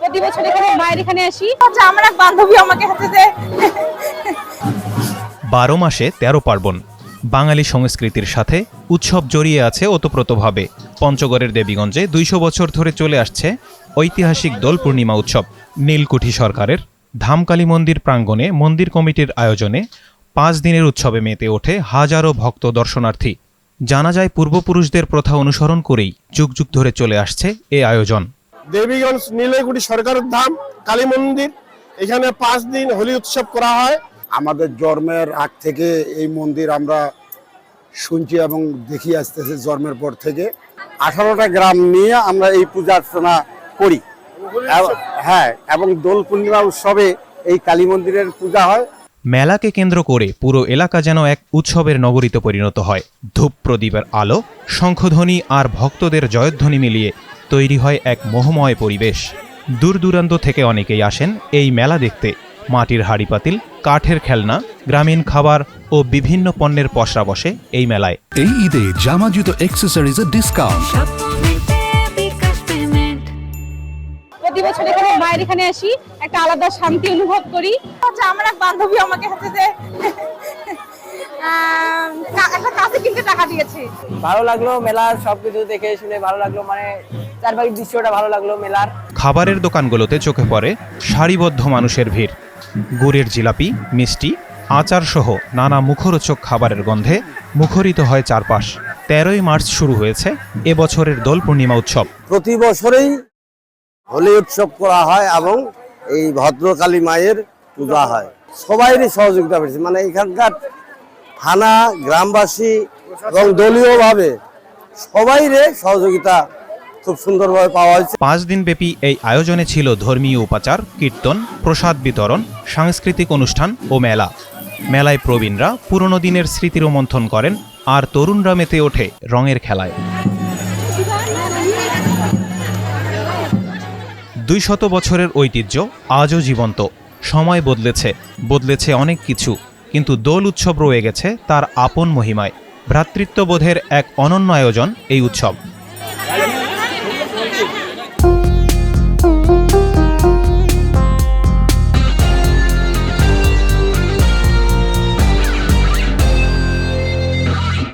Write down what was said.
প্রতি বছর এখানে মায়ের এখানে আসি। আচ্ছা, আমার এক বান্ধবী আমাকে হাতে দেয়। 12 মাসে 13 পার্বণ। বাঙালি সংস্কৃতির সাথে উৎসব জড়িয়ে আছে ওতপ্রোতভাবে। পঞ্চগড়ের দেবীগঞ্জে 200 বছর ধরে চলে আসছে ঐতিহাসিক দোল পূর্ণিমা উৎসব। নীলকুঠি সরকারের ধামকালী মন্দির প্রাঙ্গণে মন্দির কমিটির আয়োজনে 5 দিনের উৎসবে মেতে ওঠে হাজারো ভক্ত দর্শনার্থী। জানা যায় পূর্বপুরুষদের প্রথা অনুসরণ করেই যুগ যুগ ধরে চলে আসছে এ আয়োজন। দেবীগঞ্জ নীলকুঠি সরকারের ধাম কালী মন্দির, এখানে 5 দিন হোলি উৎসব করা হয়। আমাদের জন্মের আগ থেকে এই মন্দির আমরা শুনছি এবং দেখি আসতেছে। জন্মের পর থেকে 18টা গ্রাম নিয়ে আমরা এই পূজা অর্চনা করি। হ্যাঁ, এবং দোল পূর্ণিমা উৎসবে এই কালী মন্দিরের পূজা হয়। মেলাকে কেন্দ্র করে পুরো এলাকা যেন এক উৎসবের নগরীতে পরিণত হয়। ধূপ প্রদীপের আলো, শঙ্খধ্বনি আর ভক্তদের জয়ধ্বনি মিলিয়ে তৈরি হয় এক মোহময় পরিবেশ। দূর দূরান্ত থেকে অনেকেই আসেন এই মেলা দেখতে। মাটির হাঁড়িপাতিল, কাঠের খেলনা, গ্রামীণ খাবার ও বিভিন্ন পণ্যের পসরা বসে এই মেলায়। এই ঈদে জামা জুতো অ্যাক্সেসরিজের ডিসকাউন্ট। প্রতি বছর এখানে মায়ের এখানে আসি, একটা আলাদা শান্তি অনুভব করি। আচ্ছা, আমার এক বান্ধবী আমাকে হাতে দেয়। একটা কাছে কিনতে টাকা দিয়েছে। ভালো লাগলো, মেলার সবকিছু দেখে শুনে ভালো লাগলো, মানে চারপাশের দৃশ্যটা ভালো লাগলো মেলার। খাবারের দোকানগুলোতে চোখে পড়ে সারিবদ্ধ মানুষের ভিড়। গুড়ের জিলাপি, মিষ্টি, আচার সহ নানা মুখরোচক খাবারের গন্ধে মুখরিত হয় চারপাশ। 13ই মার্চ শুরু হয়েছে এবছরের দোল পূর্ণিমা উৎসব। প্রতি বছরেই হোলি উৎসব করা হয় এবং এই ভদ্রকালী মায়ের পূজা হয়। সবাইরই সহযোগিতা পেয়েছে, মানে এখানকার থানা, গ্রামবাসী এবং দলীয়ভাবে সবাইরে সহযোগিতা খুব সুন্দরভাবে পাওয়া হয়েছে। 5 দিনব্যাপী এই আয়োজনে ছিল ধর্মীয় উপাচার, কীর্তন, প্রসাদ বিতরণ, সাংস্কৃতিক অনুষ্ঠান ও মেলা। মেলায় প্রবীণরা পুরনো দিনের স্মৃতি রোমন্থন করেন আর তরুণরা মেতে ওঠে রঙের খেলায়। 200 বছরের ঐতিহ্য আজও জীবন্ত। সময় বদলেছে অনেক কিছু, কিন্তু দোল উৎসব রয়ে গেছে তার আপন মহিমায়। ভ্রাতৃত্ববোধের এক অনন্য আয়োজন এই উৎসব।